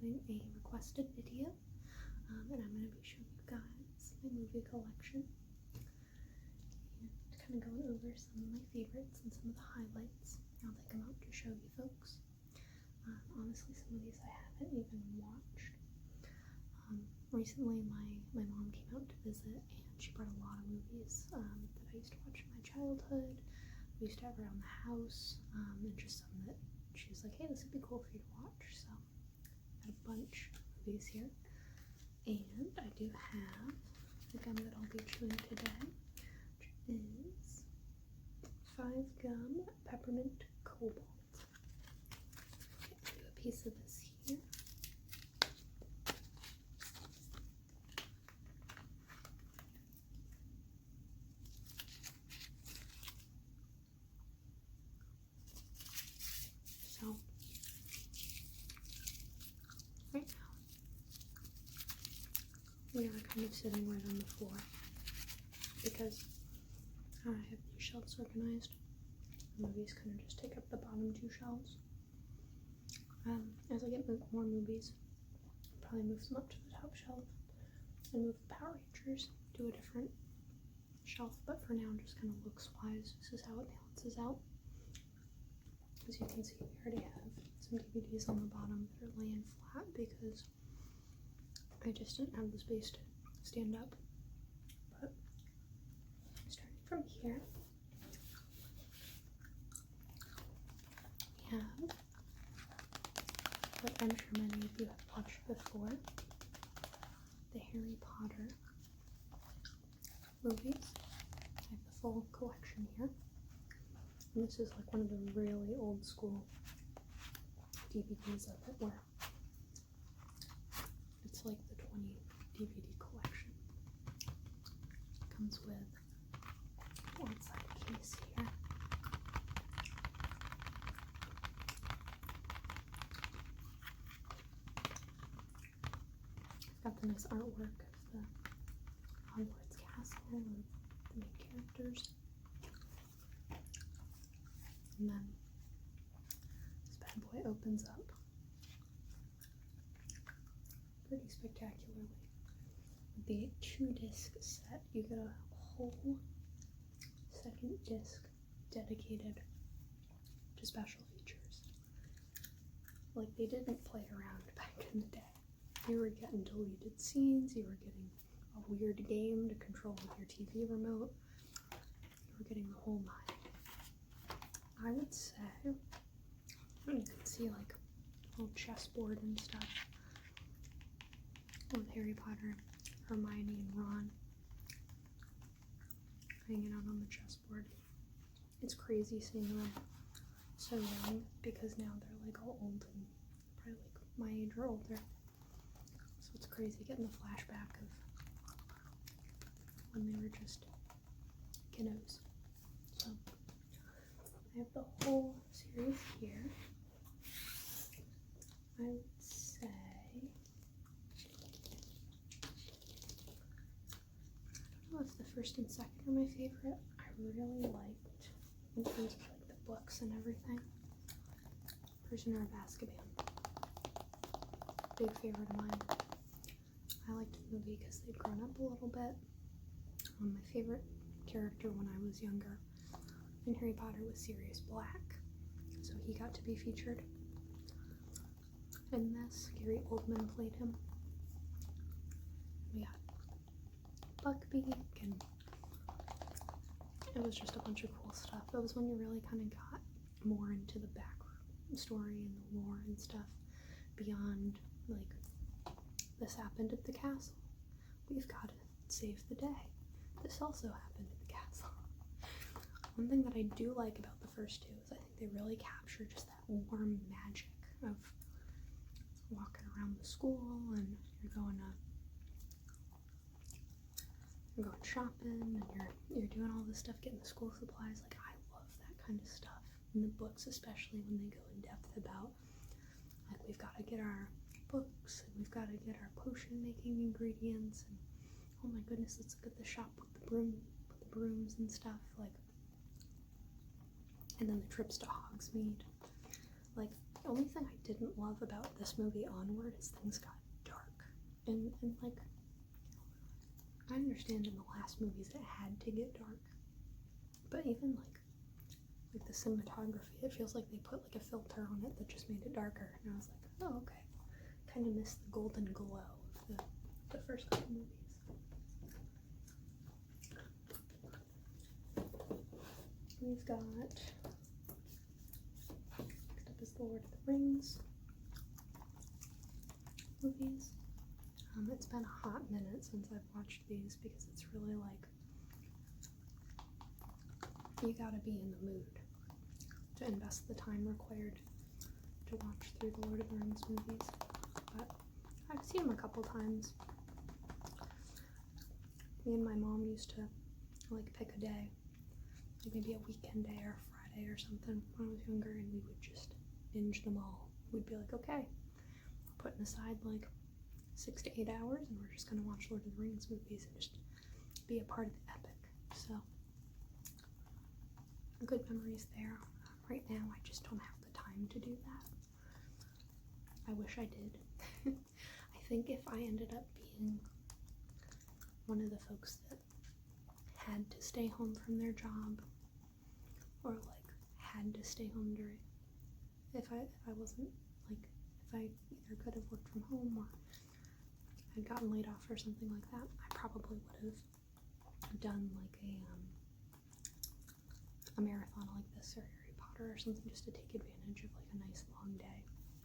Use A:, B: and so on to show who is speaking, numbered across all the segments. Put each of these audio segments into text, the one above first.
A: doing a requested video, and I'm going to be showing you guys my movie collection and kind of going over some of my favorites and some of the highlights. I'll take them out to show you folks. Honestly, some of these I haven't even watched. Recently my mom came out to visit and she brought a lot of movies that I used to watch in my childhood. We used to have around the house, and just some that she was like, hey, this would be cool for you to watch. So I got a bunch of movies here. And I do have the gum that I'll be chewing today, which is 5 Gum Peppermint Cobalt. Okay, do a piece of this here. So, right now, we are kind of sitting right on the floor because I have these shelves organized. The movies kind of just take up the bottom 2 shelves. As I get more movies, I'll probably move them up to the top shelf and move the Power Rangers to a different shelf, but for now, just kind of looks wise, this is how it balances out. As you can see, we already have some DVDs on the bottom that are laying flat because I just didn't have the space to stand up. But starting from here, we have what I'm sure many of you have watched before, the Harry Potter movies. I have the full collection here. And this is like one of the really old school DVDs of it where it's like the 20 DVD collection. It comes with one side case here. I've got the nice artwork of the Hogwarts castle and the main characters. And then this bad boy opens up pretty spectacularly. With the 2-disc set, you get a whole second disc dedicated to special features. Like, they didn't play around back in the day. You were getting deleted scenes, you were getting a weird game to control with your TV remote, you were getting the whole 9. I would say, you can see like a little chessboard and stuff with Harry Potter, Hermione, and Ron hanging out on the chessboard. It's crazy seeing them so young because now they're like all old and probably like my age or older. So it's crazy getting the flashback of when they were just kiddos. So I have the whole series here. I would say I don't know if the first and second are my favorite. I really liked, in terms of like the books and everything, Prisoner of Azkaban. Big favorite of mine. I liked the movie because they'd grown up a little bit. My favorite character when I was younger in Harry Potter was Sirius Black, so he got to be featured in this. Gary Oldman played him. We got Buckbeak, and it was just a bunch of cool stuff. That was when you really kind of got more into the backstory and the lore and stuff beyond, like, this happened at the castle. We've got to save the day. This also happened at the castle. One thing that I do like about the first 2 is I think they really capture just that warm magic of walking around the school and you're going shopping and you're doing all this stuff, getting the school supplies. Like, I love that kind of stuff in the books, especially when they go in depth about, like, we've got to get our books and we've got to get our potion making ingredients, and oh my goodness, let's look at the shop with the brooms and stuff. Like, and then the trips to Hogsmeade. Like, only thing I didn't love about this movie onward is things got dark. And like, I understand in the last movies it had to get dark. But even like the cinematography, it feels like they put like a filter on it that just made it darker. And I was like, oh, okay. Kind of missed the golden glow of the first couple movies. We've got, next up is the Lord of the Rings movies. It's been a hot minute since I've watched these because it's really like, you gotta be in the mood to invest the time required to watch through the Lord of the Rings movies. But I've seen them a couple times. Me and my mom used to like pick a day, like maybe a weekend day or a Friday or something when I was younger, and we would just binge them all. We'd be like, okay, we're putting aside like 6 to 8 hours and we're just gonna watch Lord of the Rings movies and just be a part of the epic. So good memories there. Right now I just don't have the time to do that. I wish I did. I think if I ended up being one of the folks that had to stay home from their job, or like had to stay home during, if I wasn't like, if I either could have worked from home or had gotten laid off or something like that, I probably would have done like a marathon like this or Harry Potter or something, just to take advantage of like a nice long day.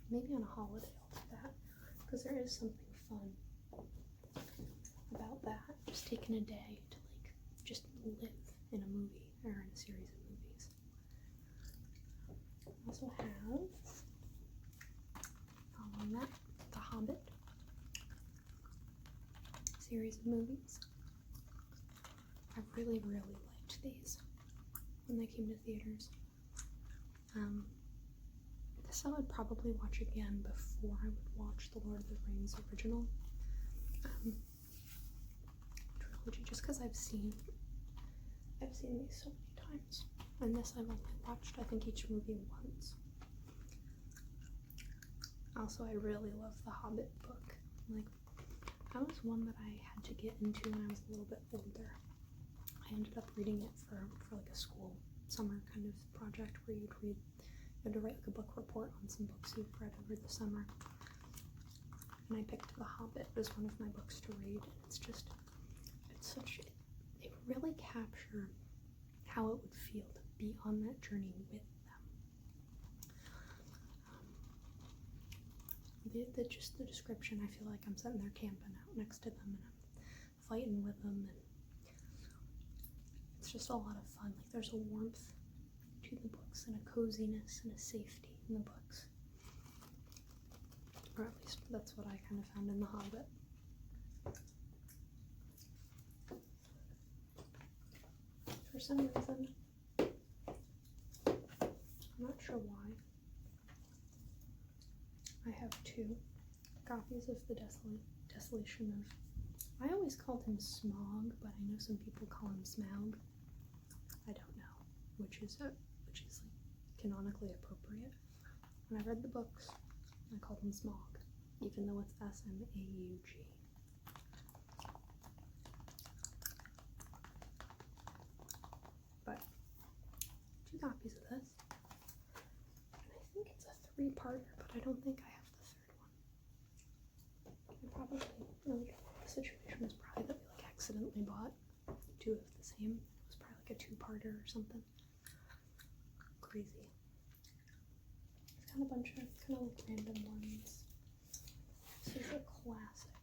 A: Maybe on a holiday I'll do that, because there is something fun about that, just taking a day to like just live in a movie or in a series of movies. I also have, following that, The Hobbit series of movies. I really liked these when they came to theaters. This I would probably watch again before I would watch the Lord of the Rings original trilogy, just because I've seen these so many times, and this I've only watched I think each movie once. Also, I really love the Hobbit book. Like, that was one that I had to get into when I was a little bit older. I ended up reading it for like a school summer kind of project where you had to write like a book report on some books you've read over the summer. And I picked The Hobbit as one of my books to read, and they really capture how it would feel to be on that journey with them. Just the description, I feel like I'm sitting there camping out next to them and I'm fighting with them, and it's just a lot of fun. Like, there's a warmth to the books and a coziness and a safety in the books. Or at least that's what I kind of found in The Hobbit. For some reason, I'm not sure why, I have 2 copies of The Desolation of, I always called him Smog, but I know some people call him Smaug. I don't know which is like canonically appropriate. When I read the books, I called him Smog, even though it's S-M-A-U-G. But 2 copies of this, and I think it's a 3-parter, but I don't think I have the 3rd one. The situation was probably that we like accidentally bought 2 of the same. It was probably like a 2-parter or something. Crazy. It's got a bunch of kind of like random ones. This is a classic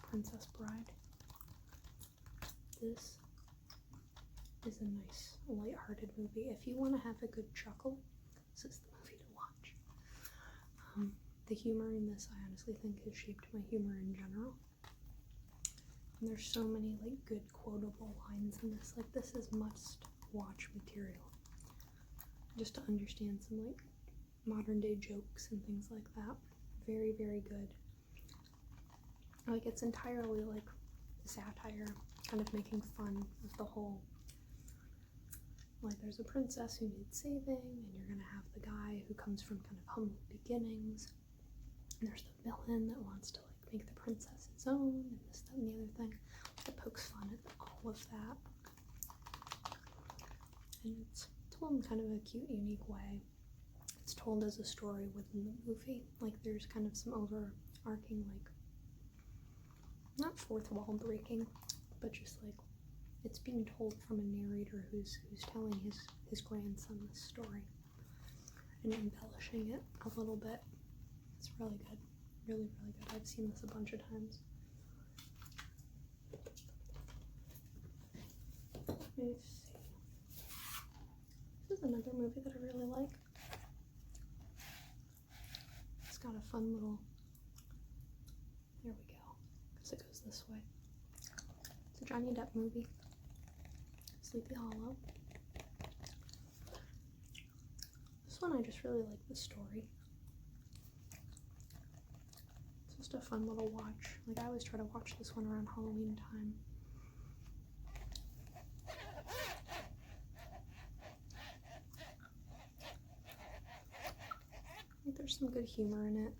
A: Princess Bride. This is a nice, lighthearted movie. If you want to have a good chuckle, this is the movie to watch. The humor in this, I honestly think, has shaped my humor in general. And there's so many like good quotable lines in this. Like, this is must-watch material, just to understand some like modern day jokes and things like that. Very good. Like, it's entirely like satire, kind of making fun of the whole like there's a princess who needs saving, and you're gonna have the guy who comes from kind of humble beginnings, and there's the villain that wants to like make the princess his own, and this, that, and the other thing. It pokes fun at all of that, and it's told in kind of a cute, unique way. It's told as a story within the movie. Like there's kind of some overarching, like, not fourth wall breaking, but just like it's being told from a narrator who's telling his grandson this story and embellishing it a little bit. It's really good. Really, really good. I've seen this a bunch of times. Let me see. This is another movie that I really like. It's got a fun little, there we go, because it goes this way. It's a Johnny Depp movie, Sleepy Hollow. This one I just really like the story. It's just a fun little watch. Like I always try to watch this one around Halloween time. I think there's some good humor in it.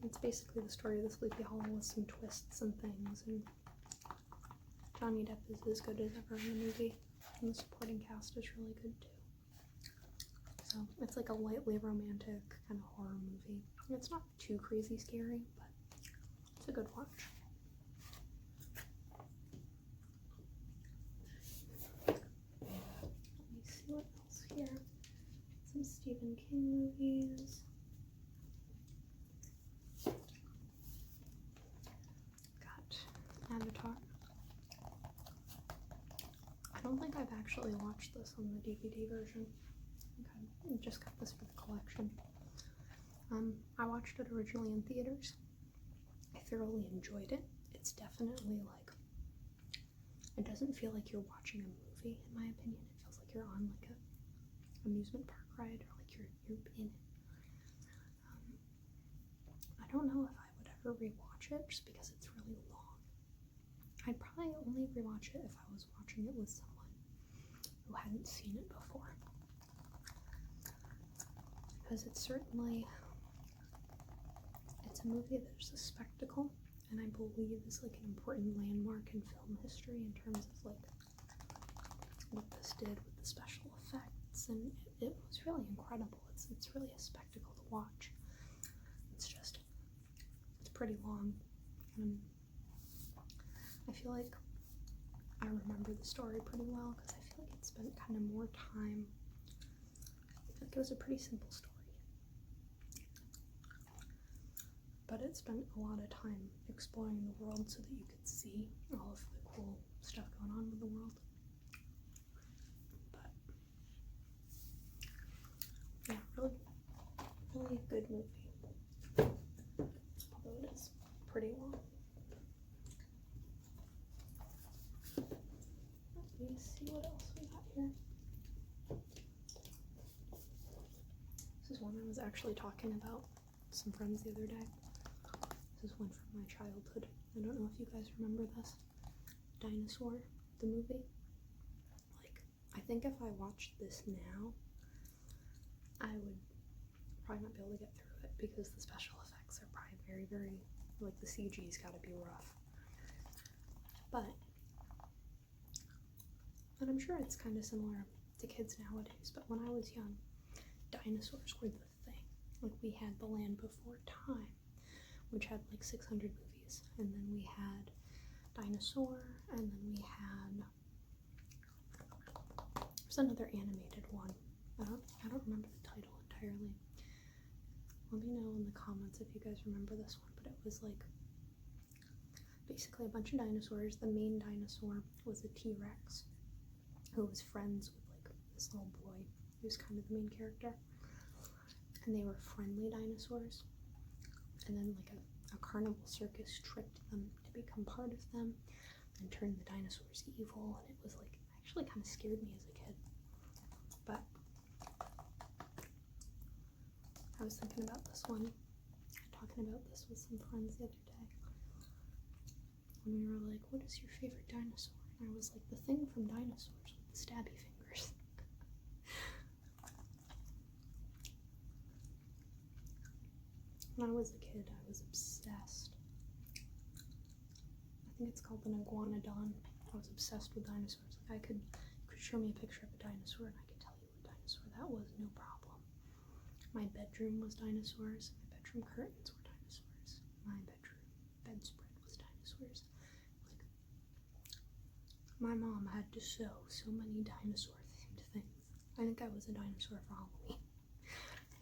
A: It's basically the story of the Sleepy Hollow with some twists and things, and Johnny Depp is as good as ever in the movie, and the supporting cast is really good too. So it's like a lightly romantic kind of horror movie. It's not too crazy scary, but it's a good watch. Let me see what else here. Some Stephen King movies. Avatar. I don't think I've actually watched this on the DVD version. Okay, I just got this for the collection. I watched it originally in theaters. I thoroughly enjoyed it. It's definitely like, it doesn't feel like you're watching a movie, in my opinion. It feels like you're on like a amusement park ride, or like you're in it. I don't know if I would ever rewatch it just because it's really long. I'd probably only rewatch it if I was watching it with someone who hadn't seen it before. Because it's a movie that is a spectacle, and I believe is like an important landmark in film history in terms of like what this did with the special effects, and it was really incredible. It's really a spectacle to watch. It's pretty long, and I feel like I remember the story pretty well because I feel like it spent kind of more time. I feel like it was a pretty simple story, but it spent a lot of time exploring the world so that you could see all of the cool stuff going on with the world. But yeah, really, really good movie. Although it is pretty long. Let me see what else we got here. This is one I was actually talking about with some friends the other day. This is one from my childhood. I don't know if you guys remember this. Dinosaur, the movie. Like, I think if I watched this now, I would probably not be able to get through it because the special effects are probably very, very, like the CG's gotta be rough. But I'm sure it's kind of similar to kids nowadays, but when I was young, dinosaurs were the thing. Like, we had The Land Before Time, which had like 600 movies, and then we had Dinosaur, and then we had, there's another animated one. I don't remember the title entirely. Let me know in the comments if you guys remember this one, but it was like basically a bunch of dinosaurs. The main dinosaur was a T-Rex who was friends with like this little boy who's kind of the main character, and they were friendly dinosaurs, and then like a carnival circus tricked them to become part of them and turned the dinosaurs evil, and it was like, actually kind of scared me as a kid. But I was thinking about this one, talking about this with some friends the other day. when we were like, what is your favorite dinosaur? And I was like, the thing from Dinosaurs with the stabby fingers. When I was a kid, I was obsessed. I think it's called an iguanodon. I was obsessed with dinosaurs. Like, you could show me a picture of a dinosaur and I could tell you what dinosaur that was, no problem. My bedroom was dinosaurs. My bedroom curtains were dinosaurs. My bedroom bedspread was dinosaurs. Like, my mom had to sew so many dinosaur-themed things. I think I was a dinosaur for Halloween.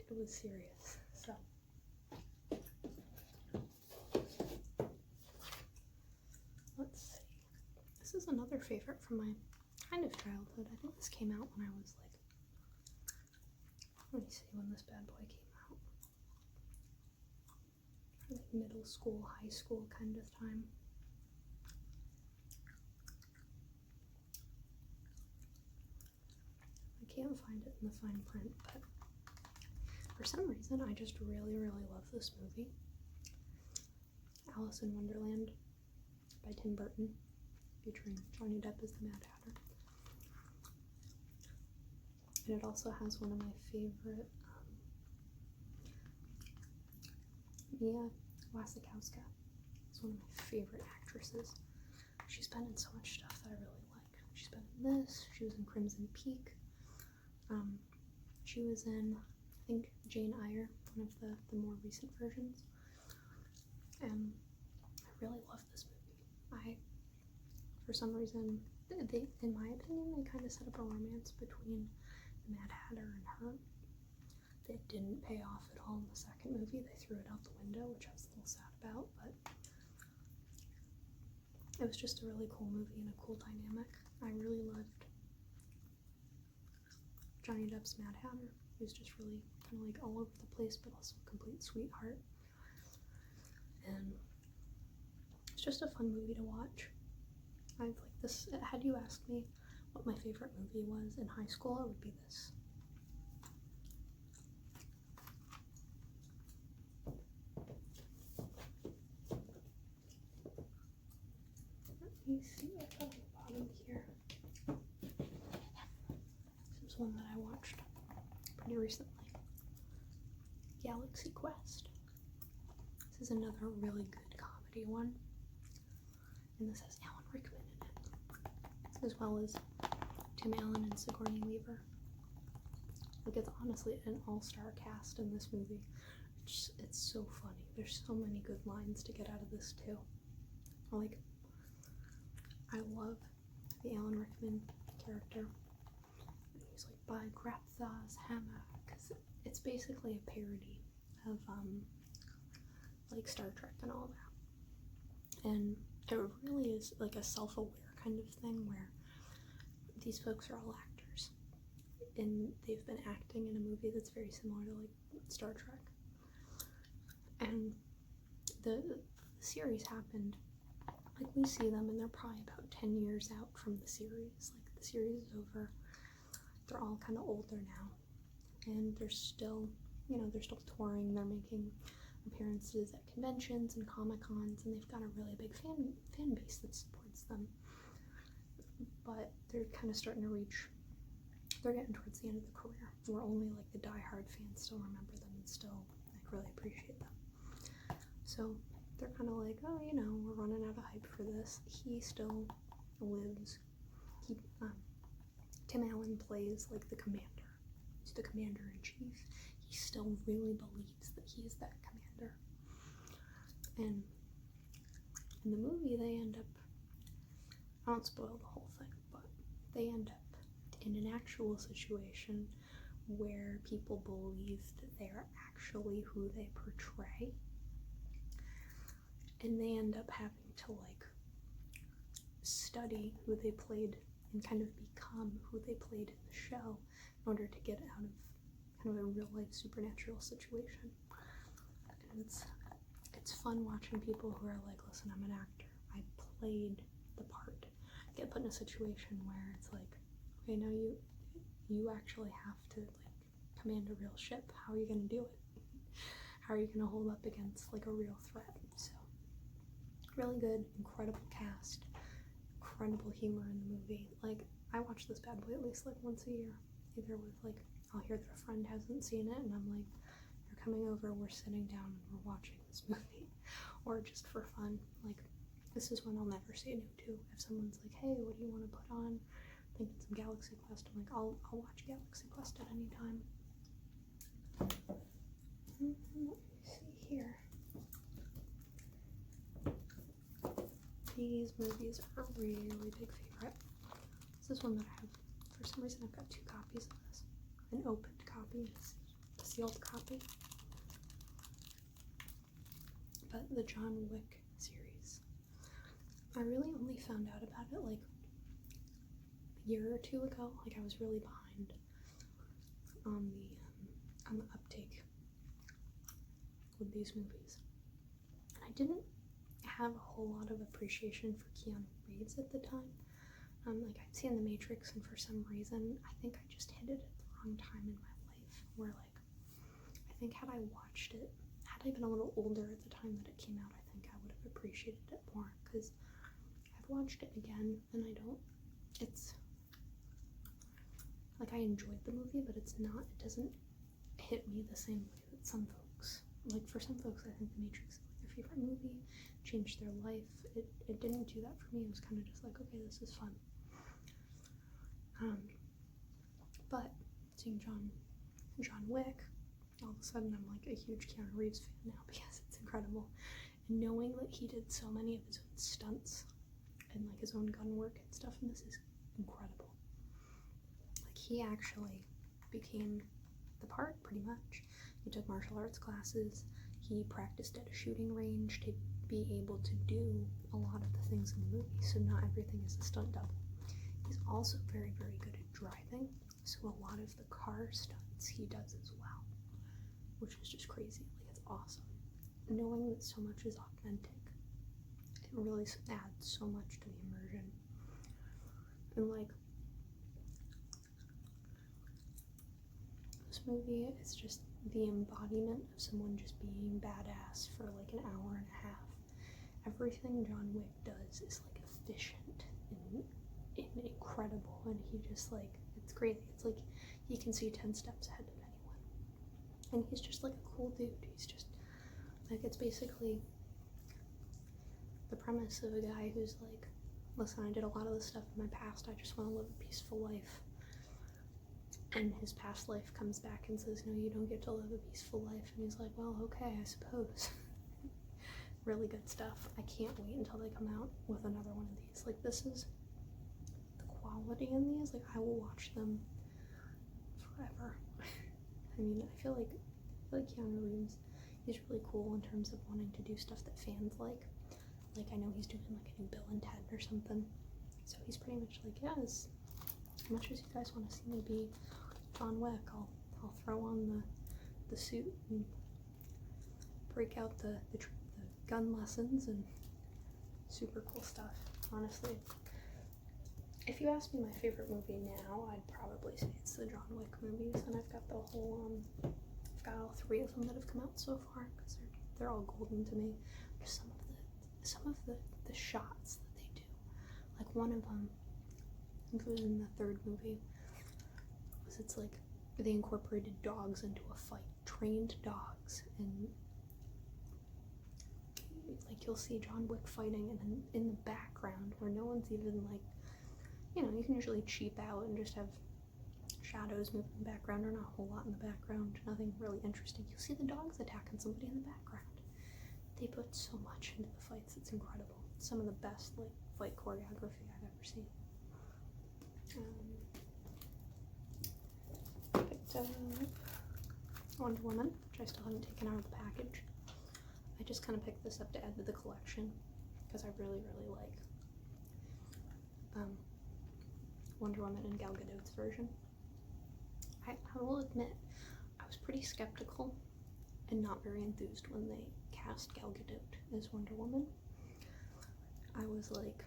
A: It was serious. So. Let's see. This is another favorite from my kind of childhood. I think this came out when I was like, let me see when this bad boy came out. Like middle school, high school kind of time. I can't find it in the fine print, but for some reason I just really, really love this movie. Alice in Wonderland by Tim Burton, featuring Johnny Depp as the Mad Hatter. And it also has one of my favorite, Mia Wasikowska. It's one of my favorite actresses. She's been in so much stuff that I really like. She's been in this, she was in Crimson Peak. She was in, I think, Jane Eyre, one of the more recent versions. And I really love this movie. For some reason, they, in my opinion, they kind of set up a romance between the Mad Hatter and her. That didn't pay off at all in the second movie. They threw it out the window, which I was a little sad about, but it was just a really cool movie and a cool dynamic. I really loved Johnny Depp's Mad Hatter. He was just really kind of like all over the place, but also a complete sweetheart. And it's just a fun movie to watch. I've like this. Had you asked me what my favorite movie was in high school, it would be this. Let me see what's on the bottom here. This is one that I watched pretty recently. Galaxy Quest. This is another really good comedy one. And this has Alan Rickman in it, as well as Tim Allen and Sigourney Weaver. Like, it's honestly an all-star cast in this movie. It's so funny. There's so many good lines to get out of this too. Like, I love the Alan Rickman character. He's like, by Graptha's hammer, because it's basically a parody of like Star Trek and all that. And it really is like a self-aware kind of thing where these folks are all actors and they've been acting in a movie that's very similar to like Star Trek. And the series happened, like, we see them and they're probably about 10 years out from the series. Like, the series is over, they're all kind of older now, and they're still, you know, they're still touring, they're making appearances at conventions and Comic-Cons, and they've got a really big fan base that supports them. But they're kind of starting to reach, they're getting towards the end of the career, where only like the die-hard fans still remember them and still like really appreciate them. So they're kind of like, oh, you know, we're running out of hype for this. He still lives. Tim Allen plays like the commander. He's the commander-in-chief. He still really believes that he is that commander. And in the movie, they end up, I won't spoil the whole thing, but they end up in an actual situation where people believe that they're actually who they portray. And they end up having to like study who they played and kind of become who they played in the show in order to get out of kind of a real life supernatural situation. And it's fun watching people who are like, listen, I'm an actor, I played the part, get put in a situation where it's like, okay, now you actually have to like command a real ship. How are you going to do it? How are you going to hold up against like a real threat? So Really good, incredible cast, incredible humor in the movie. Like, I watch this bad boy at least like once a year. Either with like, I'll hear that a friend hasn't seen it and I'm like, you're coming over, we're sitting down and we're watching this movie. Or just for fun. Like, this is one I'll never say no to. If someone's like, hey, what do you want to put on? Thinking some Galaxy Quest, I'm like, I'll watch Galaxy Quest at any time. Let me see here. These movies are a really big favorite. This is one that I have, for some reason I've got 2 copies of this. An opened copy, a sealed copy. But the John Wick series. I really only found out about it like a year or 2 ago. Like, I was really behind on the uptake with these movies. And I didn't have a whole lot of appreciation for Keanu Reeves at the time. Like, I'd seen The Matrix, and for some reason, I think I just hit it at the wrong time in my life, where, like, I think had I watched it, had I been a little older at the time that it came out, I think I would have appreciated it more, because I've watched it again, and it's, like, I enjoyed the movie, but it doesn't hit me the same way that some folks, like, for some folks, I think The Matrix is like their favorite movie, changed their life. It didn't do that for me. It was kind of just like, okay, this is fun. But seeing John Wick, all of a sudden I'm like a huge Keanu Reeves fan now because it's incredible. And knowing that he did so many of his own stunts and like his own gun work and stuff, and this is incredible. Like, he actually became the part pretty much. He took martial arts classes. He practiced at a shooting range to be able to do a lot of the things in the movie, so not everything is a stunt double. He's also very, very good at driving, so a lot of the car stunts he does as well, which is just crazy. Like, it's awesome. Knowing that so much is authentic, it really adds so much to the immersion. And like, this movie is just the embodiment of someone just being badass for like an hour and a half. Everything John Wick does is like efficient and incredible, and he just like, it's crazy. It's like he can see 10 steps ahead of anyone, and he's just like a cool dude. He's just like, it's basically the premise of a guy who's like, listen, I did a lot of this stuff in my past, I just want to live a peaceful life. And his past life comes back and says, no, you don't get to live a peaceful life. And he's like, well, okay, I suppose. Really good stuff. I can't wait until they come out with another one of these. Like, this is the quality in these. Like, I will watch them forever. I mean, I feel like Keanu Reeves, he's really cool in terms of wanting to do stuff that fans like. Like, I know he's doing like a new Bill and Ted or something. So he's pretty much like, yeah, as much as you guys want to see me be John Wick, I'll throw on the suit and break out the gun lessons and super cool stuff. Honestly, if you ask me my favorite movie now, I'd probably say it's the John Wick movies, and I've got the whole I've got all 3 of them that have come out so far because they're all golden to me. Just some of the shots that they do. Like, one of them, I think it was in the 3rd movie, was it's like they incorporated dogs into a fight, trained dogs, and like you'll see John Wick fighting, and then in the background where no one's even like, you know, you can usually cheap out and just have shadows move in the background, or not a whole lot in the background, nothing really interesting. You'll see the dogs attacking somebody in the background. They put so much into the fights, it's incredible. Some of the best like fight choreography I've ever seen. Picked up Wonder Woman, which I still haven't taken out of the package. I just kind of picked this up to add to the collection because I really, really like Wonder Woman and Gal Gadot's version. I will admit, I was pretty skeptical and not very enthused when they cast Gal Gadot as Wonder Woman. I was like,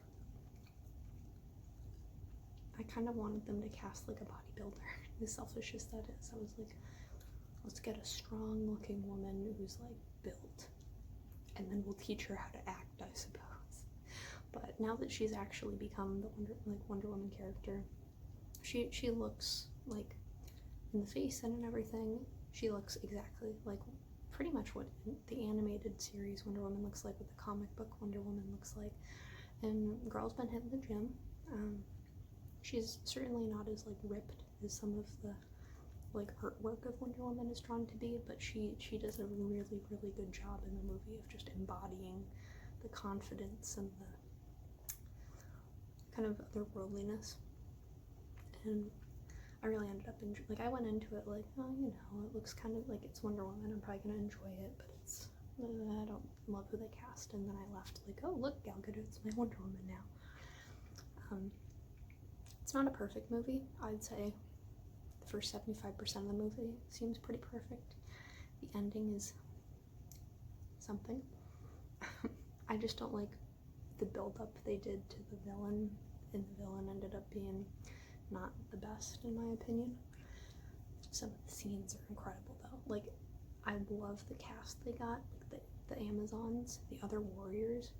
A: I kind of wanted them to cast like a bodybuilder, as selfish as that is. I was like, let's get a strong looking woman who's like built, and then we'll teach her how to act, I suppose. But now that she's actually become the Wonder Woman character, she looks like, in the face and in everything, she looks exactly like pretty much what the animated series Wonder Woman looks like, what the comic book Wonder Woman looks like. And girl's been hitting the gym. She's certainly not as like ripped as some of the like artwork of Wonder Woman is drawn to be, but she does a really, really good job in the movie of just embodying the confidence and the kind of otherworldliness. And I really ended up I went into it like, oh, you know, it looks kind of like it's Wonder Woman, I'm probably gonna enjoy it, but I don't love who they cast. And then I left like, oh look, Gal Gadot's my Wonder Woman now. It's not a perfect movie. I'd say the first 75% of the movie seems pretty perfect. The ending is something. I just don't like the build-up they did to the villain, and the villain ended up being not the best in my opinion. Some of the scenes are incredible though. Like, I love the cast they got. Like the Amazons, the other warriors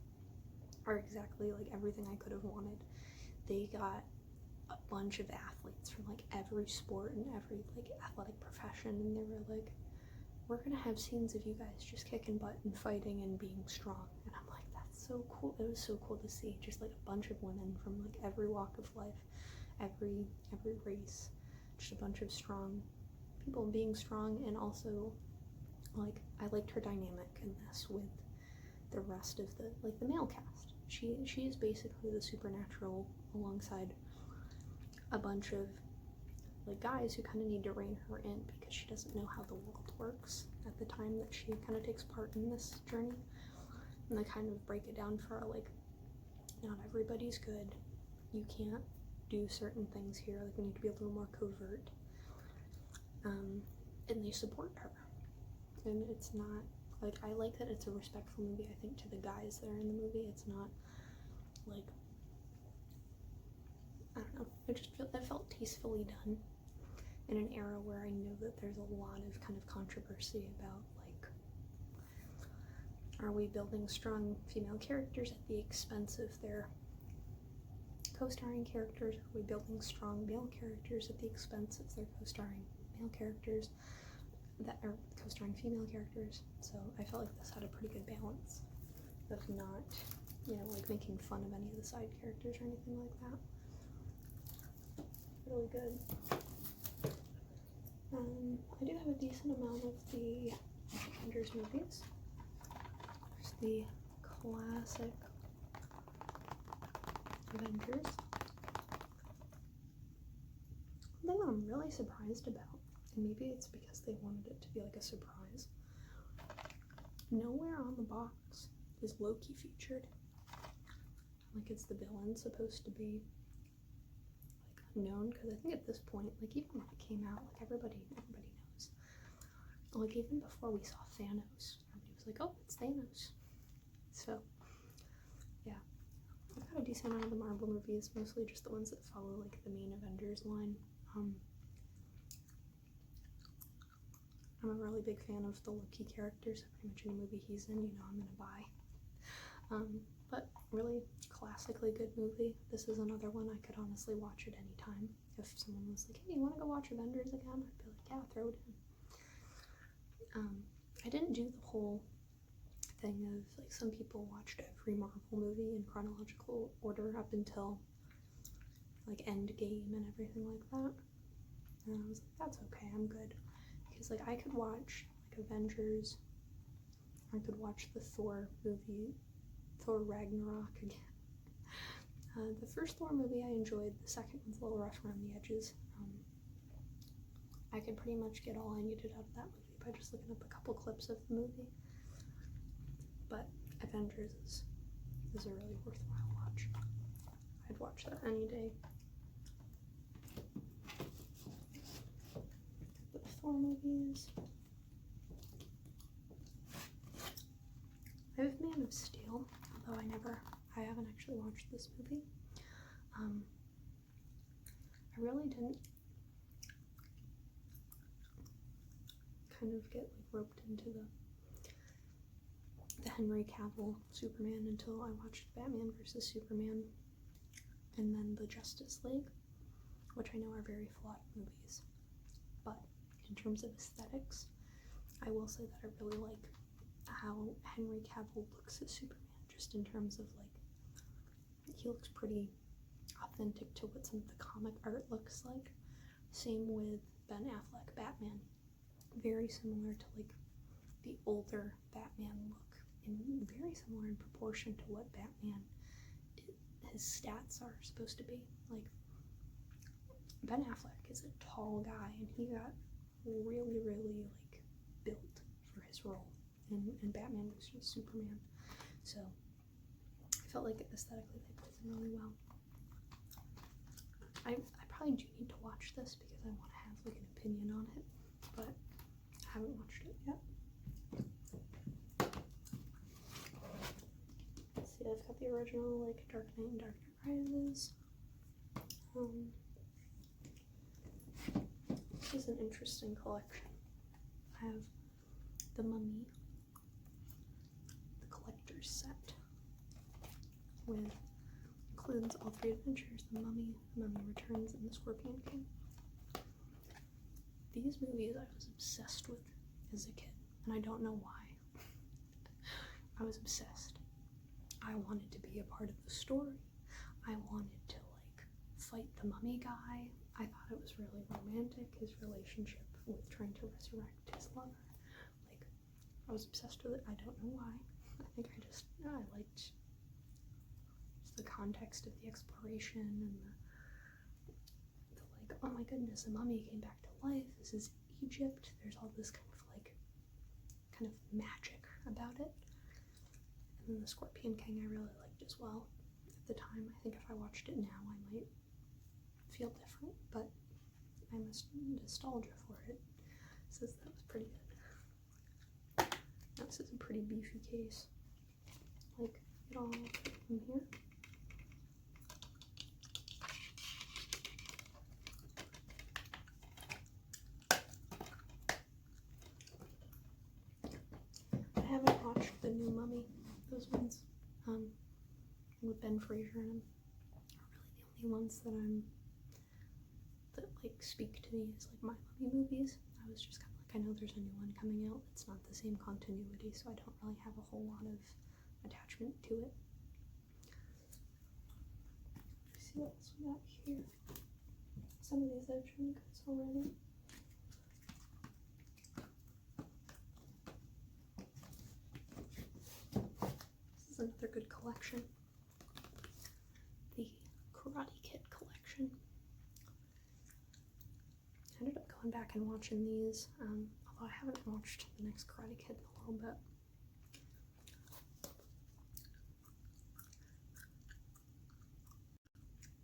A: are exactly like everything I could have wanted. They got a bunch of athletes from like every sport and every like athletic profession, and they were like, we're gonna have scenes of you guys just kicking butt and fighting and being strong. And I'm like, that's so cool. It was so cool to see just like a bunch of women from like every walk of life, every race, just a bunch of strong people being strong. And also, like, I liked her dynamic in this with the rest of the male cast. She is basically the supernatural alongside a bunch of like guys who kind of need to rein her in because she doesn't know how the world works at the time that she kind of takes part in this journey. And they kind of break it down for her, like, not everybody's good. You can't do certain things here. Like, we need to be a little more covert. And they support her. And it's not, like, I like that it's a respectful movie, I think, to the guys that are in the movie. It's not, like, I don't know, it felt tastefully done in an era where I know that there's a lot of kind of controversy about, like, are we building strong female characters at the expense of their co-starring characters? Are we building strong male characters at the expense of their co-starring male characters that are co-starring female characters? So I felt like this had a pretty good balance of not, you know, like making fun of any of the side characters or anything like that. Really good. I do have a decent amount of the Avengers movies. There's the classic Avengers. One thing I'm really surprised about, and maybe it's because they wanted it to be like a surprise, nowhere on the box is Loki featured. Like, it's the villain supposed to be known, because I think at this point, like, even when it came out, like, everybody knows. Like, even before we saw Thanos, everybody was like, oh, it's Thanos. So yeah, I've got a decent amount of the Marvel movies, mostly just the ones that follow like the main Avengers line. I'm a really big fan of the Loki character, so pretty much any movie he's in, you know, I'm gonna buy. But really classically good movie. This is another one I could honestly watch at any time. If someone was like, hey, you want to go watch Avengers again? I'd be like, yeah, throw it in. I didn't do the whole thing of, like, some people watched every Marvel movie in chronological order up until like Endgame and everything like that. And I was like, that's okay, I'm good. Because, like, I could watch like Avengers, I could watch the Thor movie, Thor Ragnarok again. The first Thor movie I enjoyed, the second one's a little rough around the edges. I could pretty much get all I needed out of that movie by just looking up a couple clips of the movie. But Avengers is a really worthwhile watch. I'd watch that any day. The Thor movies. I have Man of Steel, although I haven't actually watched this movie. I really didn't kind of get like roped into the Henry Cavill Superman until I watched Batman vs. Superman and then the Justice League, which I know are very flawed movies. But in terms of aesthetics, I will say that I really like how Henry Cavill looks as Superman, just in terms of like, he looks pretty authentic to what some of the comic art looks like. Same with Ben Affleck Batman. Very similar to like the older Batman look, and very similar in proportion to what Batman, his stats are supposed to be. Like, Ben Affleck is a tall guy, and he got really, really like built for his role in Batman vs. Superman. So I felt like aesthetically they played them really well. I probably do need to watch this because I want to have like an opinion on it, but I haven't watched it yet. Let's see, I've got the original like Dark Knight and Dark Knight Rises. This is an interesting collection. I have The Mummy, the collector's set, with includes all three adventures: The Mummy, The Mummy Returns, and The Scorpion King. These movies I was obsessed with as a kid, and I don't know why. I was obsessed. I wanted to be a part of the story. I wanted to like fight the mummy guy. I thought it was really romantic, his relationship with trying to resurrect his lover. Like, I was obsessed with it. I don't know why. I think I liked just the context of the exploration and the like, oh my goodness, a mummy came back to life. This is Egypt. There's all this kind of magic about it. And then The Scorpion King I really liked as well at the time. I think if I watched it now I might feel different, but I'm nostalgia for it. Says that was pretty good. Now this is a pretty beefy case. Like, it all in here. I haven't watched the new Mummy. Those ones, with Ben Fraser in them, are really the only ones that like speak to me as like my Mummy movies. I was just kind of like, I know there's a new one coming out. It's not the same continuity, so I don't really have a whole lot of attachment to it. Let's see what else we got here. Some of these I've shown you guys already. This is another good collection. The Karate Kid collection. I ended up going back and watching these, although I haven't watched the next Karate Kid in a little bit.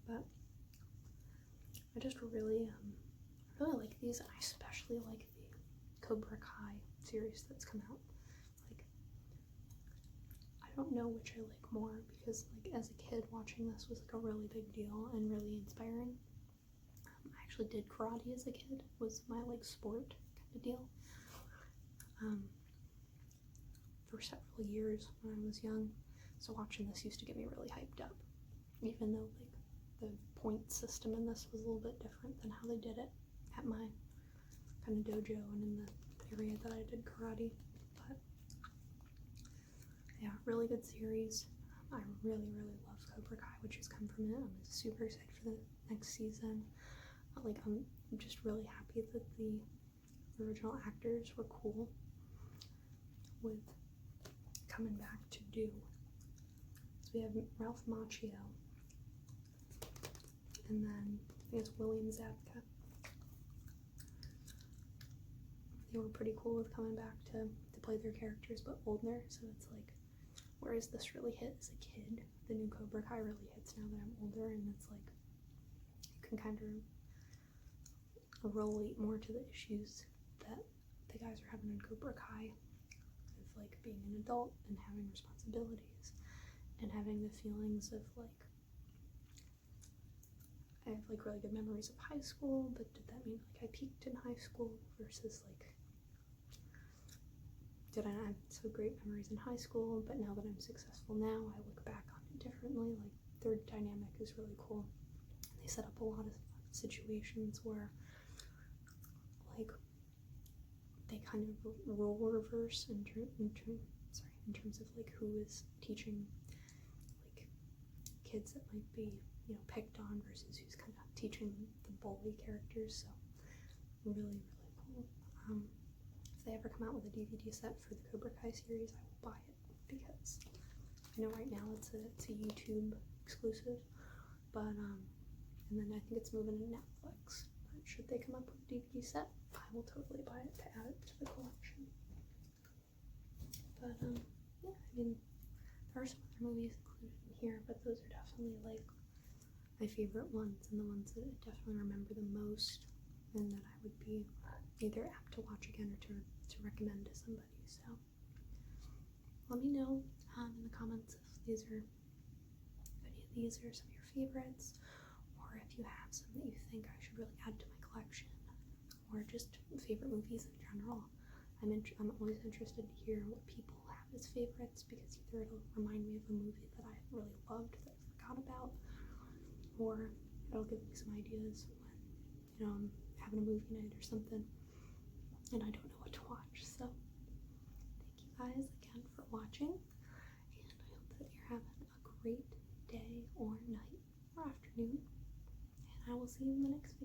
A: But I just really like these, and I especially like the Cobra Kai series that's come out. Like, I don't know which I like more, because like as a kid watching this was like a really big deal and really inspiring. I actually did karate as a kid, was my like sport kind of deal. For several years when I was young, so watching this used to get me really hyped up, even though like the point system in this was a little bit different than how they did it at my kind of dojo and in the area that I did karate. But yeah, really good series. I really love Cobra Kai, which has come from it. I'm super excited for the next season. Like, I'm just really happy that the original actors were cool with coming back to do. So we have Ralph Macchio, and then I think it's William Zabka. They were pretty cool with coming back to play their characters, but older. So it's like, whereas this really hit as a kid, the new Cobra Kai really hits now that I'm older, and it's like, you can kind of relate more to the issues that the guys are having in Cobra Kai, of like being an adult and having responsibilities and having the feelings of like, I have like really good memories of high school, but did that mean like I peaked in high school, versus like, did I have so great memories in high school, but now that I'm successful now, I look back on it differently. Like, their dynamic is really cool. They set up a lot of situations where, like, they kind of role reverse in terms of like who is teaching like kids that might be, you know, picked on versus who's kind of teaching the bully characters. So really, really cool. If they ever come out with a DVD set for the Cobra Kai series, I will buy it, because I know right now it's a YouTube exclusive, but and then I think it's moving to Netflix. But should they come up with a DVD set, I will totally buy it to add it to the collection. But yeah, I mean, there are some other movies included in here, but those are definitely like my favorite ones, and the ones that I definitely remember the most, and that I would be either apt to watch again or to recommend to somebody. So let me know in the comments if any of these are some of your favorites, or if you have some that you think I should really add to my collection, or just favorite movies in general. I'm always interested to hear what people have as favorites, because either it'll remind me of a movie that I really loved that I forgot about, or it'll give me some ideas when, you know, I'm having a movie night or something and I don't know what to watch. So thank you guys again for watching, and I hope that you're having a great day or night or afternoon, and I will see you in the next video.